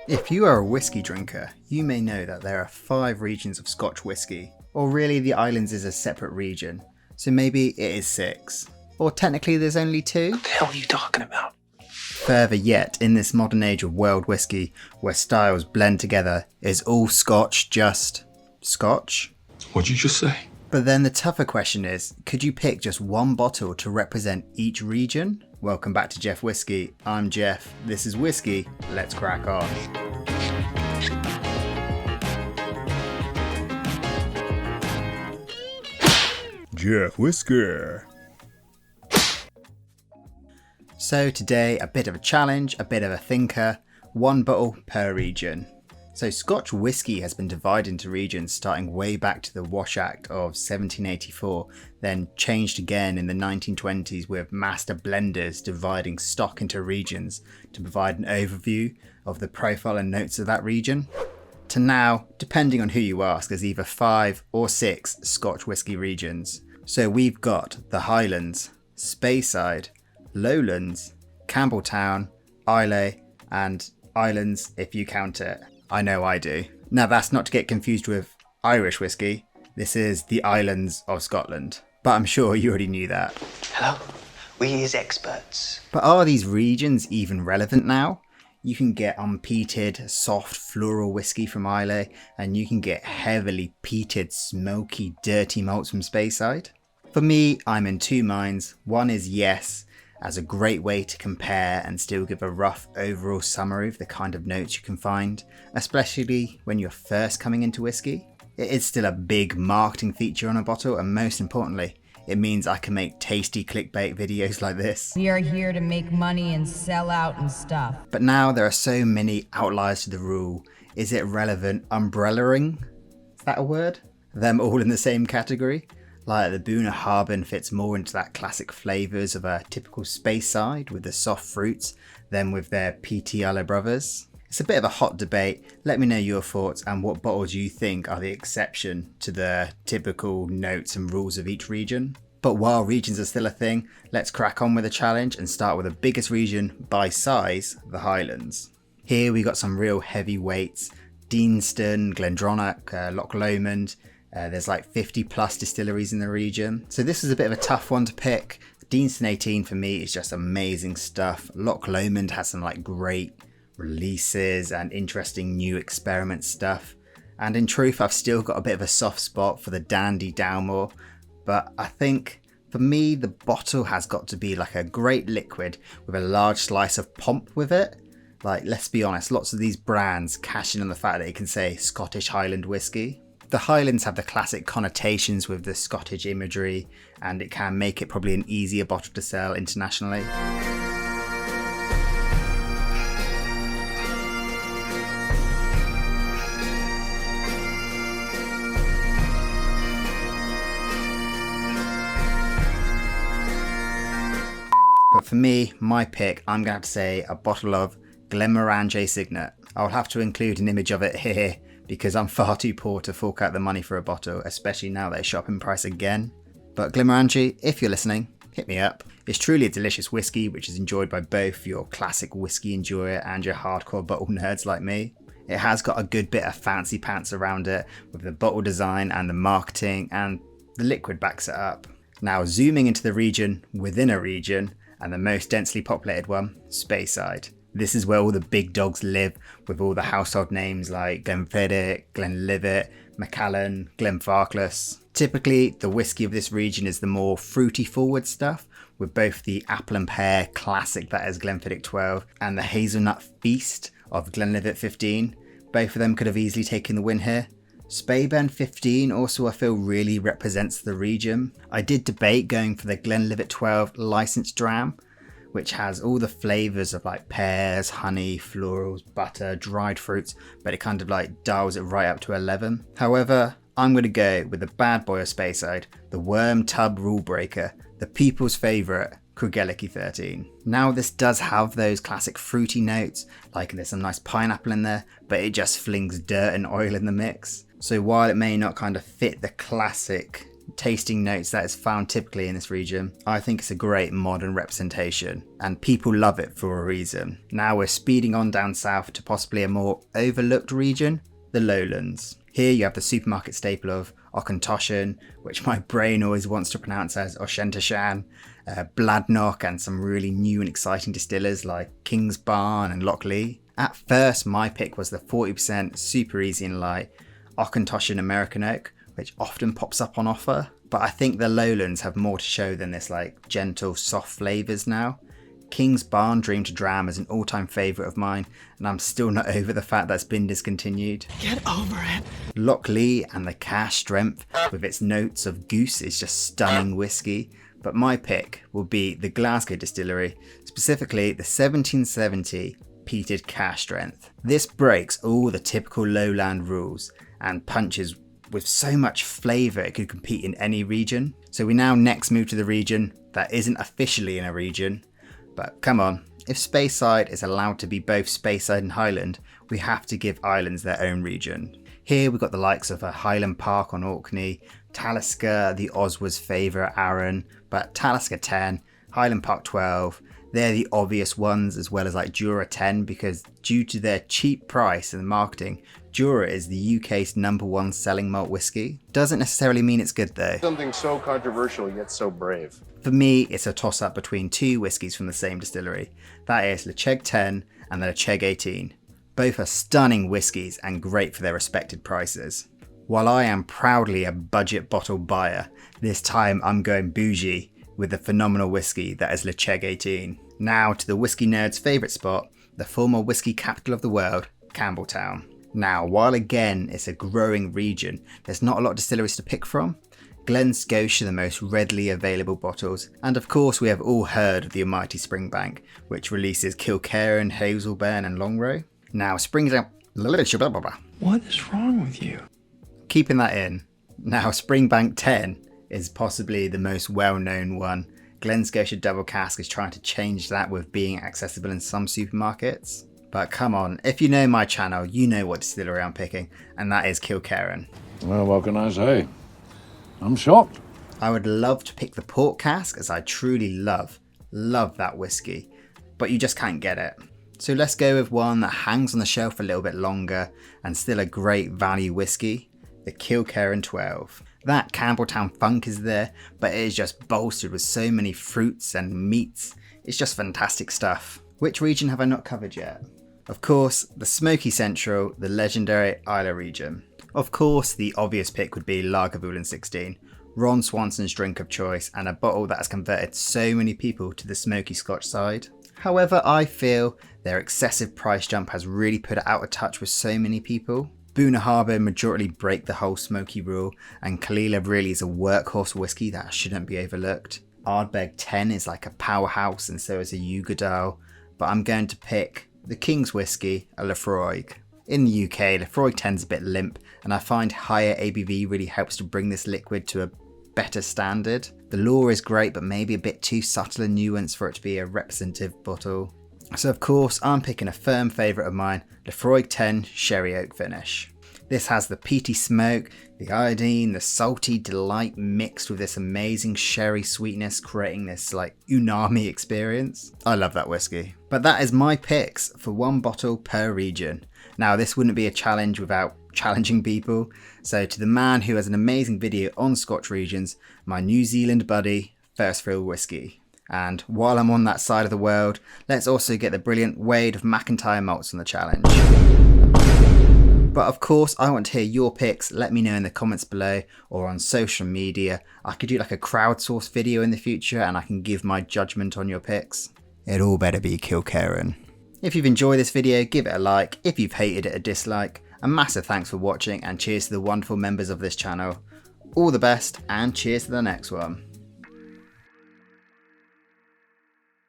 If you are a whiskey drinker, you may know that there are 5 regions of Scotch whisky, or really the Islands is a separate region, so maybe it is 6. Or technically there's only 2? What the hell are you talking about? Further yet, in this modern age of world whisky, where styles blend together, is all Scotch just Scotch? What'd you just say? But then the tougher question is, could you pick just one bottle to represent each region? Welcome back to Jeff Whisky. I'm Jeff, this is Whiskey, let's crack on. Jeff Whisky. So today, a bit of a challenge, a bit of a thinker, one bottle per region. So Scotch whisky has been divided into regions starting way back to the Wash Act of 1784, then changed again in the 1920s with master blenders dividing stock into regions to provide an overview of the profile and notes of that region. To now, depending on who you ask, there's either 5 or 6 Scotch whisky regions. So we've got the Highlands, Speyside, Lowlands, Campbeltown, Islay, and Islands if you count it. I know I do. Now that's not to get confused with Irish whiskey. This is the Islands of Scotland. But I'm sure you already knew that. Hello? We is experts. But are these regions even relevant now? You can get unpeated, soft, floral whiskey from Islay, and you can get heavily peated, smoky, dirty malts from Speyside. For me, I'm in 2 minds. One is yes, as a great way to compare and still give a rough overall summary of the kind of notes you can find, especially when you're first coming into whiskey. It is still a big marketing feature on a bottle, and most importantly, it means I can make tasty clickbait videos like this. We are here to make money and sell out and stuff. But now there are so many outliers to the rule. Is it relevant umbrellaing? Is that a word? Them all in the same category? Like the Boona Harbin fits more into that classic flavours of a typical Speyside with the soft fruits than with their peaty Islay brothers. It's a bit of a hot debate. Let me know your thoughts and what bottles you think are the exception to the typical notes and rules of each region. But while regions are still a thing, let's crack on with the challenge and start with the biggest region by size, the Highlands. Here we got some real heavyweights: Deanston, Glendronach, Loch Lomond. There's like 50 plus distilleries in the region. So this is a bit of a tough one to pick. Deanston 18 for me is just amazing stuff. Loch Lomond has some like great releases and interesting new experiment stuff. And in truth, I've still got a bit of a soft spot for the Dandy Dalmore. But I think for me, the bottle has got to be like a great liquid with a large slice of pomp with it. Like, let's be honest, lots of these brands cash in on the fact that it can say Scottish Highland whiskey. The Highlands have the classic connotations with the Scottish imagery, and it can make it probably an easier bottle to sell internationally. But for me, my pick, I'm going to have to say a bottle of Glenmorangie Signet. I'll have to include an image of it here, because I'm far too poor to fork out the money for a bottle, especially now they're shopping price again. But Glenmorangie, if you're listening, hit me up. It's truly a delicious whiskey, which is enjoyed by both your classic whiskey enjoyer and your hardcore bottle nerds like me. It has got a good bit of fancy pants around it, with the bottle design and the marketing, and the liquid backs it up. Now zooming into the region within a region, and the most densely populated one, Speyside. This is where all the big dogs live, with all the household names like Glenfiddich, Glenlivet, Macallan, Glenfarclas. Typically, the whiskey of this region is the more fruity forward stuff, with both the apple and pear classic that is Glenfiddich 12 and the hazelnut feast of Glenlivet 15. Both of them could have easily taken the win here. Speyburn 15 also I feel really represents the region. I did debate going for the Glenlivet 12 licensed dram, which has all the flavours of like pears, honey, florals, butter, dried fruits, but it kind of like dials it right up to 11. However, I'm going to go with the bad boy of Speyside, the worm tub rule breaker, the people's favourite, Craigellachie 13. Now this does have those classic fruity notes, like there's some nice pineapple in there, but it just flings dirt and oil in the mix. So while it may not kind of fit the classic tasting notes that is found typically in this region. I think it's a great modern representation and people love it for a reason. Now we're speeding on down south to possibly a more overlooked region, the Lowlands. Here you have the supermarket staple of Auchentoshan, which my brain always wants to pronounce as Auchentoshan, Bladnoch, and some really new and exciting distillers like Kingsbarn and Lockleigh. At first my pick was the 40% super easy and light Auchentoshan American Oak, which often pops up on offer, but I think the Lowlands have more to show than this like gentle soft flavours now. Kingsbarn Dream to Dram is an all-time favourite of mine, and I'm still not over the fact that it's been discontinued. Get over it. Lockleigh and the cash strength with its notes of goose is just stunning whiskey, but my pick will be the Glasgow distillery, specifically the 1770 peated cash strength. This breaks all the typical lowland rules and punches with so much flavour it could compete in any region. So we now next move to the region that isn't officially in a region, but come on, if Speyside is allowed to be both Speyside and Highland, we have to give islands their own region. Here we've got the likes of a Highland Park on Orkney, Talisker, the Oswers favourite Arran, but Talisker 10, Highland Park 12, they're the obvious ones, as well as like Jura 10, because due to their cheap price and marketing, Jura is the UK's #1 selling malt whiskey. Doesn't necessarily mean it's good though. Something so controversial yet so brave. For me, it's a toss up between two whiskies from the same distillery. That is Lecheg 10 and the Lecheg 18. Both are stunning whiskies and great for their respected prices. While I am proudly a budget bottle buyer, this time I'm going bougie with the phenomenal whiskey that is Lecheg 18. Now to the whiskey nerd's favourite spot, the former whiskey capital of the world, Campbeltown. Now, while again it's a growing region, there's not a lot of distilleries to pick from. Glen Scotia the most readily available bottles, and of course we have all heard of the almighty Springbank, which releases Kilkerran, Hazelburn and Longrow. Now Springbank... What is wrong with you? Keeping that in. Now Springbank 10 is possibly the most well-known one. Glen Scotia Double Cask is trying to change that with being accessible in some supermarkets. But come on, if you know my channel, you know what distillery I'm picking, and that is Kilkerran. Well, what can I say? I'm shocked. I would love to pick the port cask, as I truly love that whiskey, but you just can't get it. So let's go with one that hangs on the shelf a little bit longer and still a great value whiskey, the Kilkerran 12. That Campbeltown funk is there, but it is just bolstered with so many fruits and meats. It's just fantastic stuff. Which region have I not covered yet? Of course, the smoky central, the legendary Islay region. Of course, the obvious pick would be Lagavulin 16, Ron Swanson's drink of choice and a bottle that has converted so many people to the smoky Scotch side. However, I feel their excessive price jump has really put it out of touch with so many people. Boona Harbour majority break the whole smoky rule, and Kalila really is a workhorse whiskey that shouldn't be overlooked. Ardbeg 10 is like a powerhouse and so is a Uigeadail, but I'm going to pick the King's Whisky, a Lefroy. In the UK, Lefroy 10 is a bit limp, and I find higher ABV really helps to bring this liquid to a better standard. The lore is great, but maybe a bit too subtle and nuanced for it to be a representative bottle. So of course, I'm picking a firm favourite of mine, Lefroy 10 Sherry Oak finish. This has the peaty smoke, the iodine, the salty delight mixed with this amazing sherry sweetness, creating this like umami experience. I love that whiskey. But that is my picks for one bottle per region. Now this wouldn't be a challenge without challenging people. So to the man who has an amazing video on Scotch regions, my New Zealand buddy, First Phil Whisky. And while I'm on that side of the world, let's also get the brilliant Wade of McIntyre malts on the challenge. But of course, I want to hear your picks. Let me know in the comments below or on social media. I could do like a crowdsourced video in the future and I can give my judgment on your picks. It all better be Kilkerran. If you've enjoyed this video, give it a like. If you've hated it, a dislike. A massive thanks for watching and cheers to the wonderful members of this channel. All the best and cheers to the next one.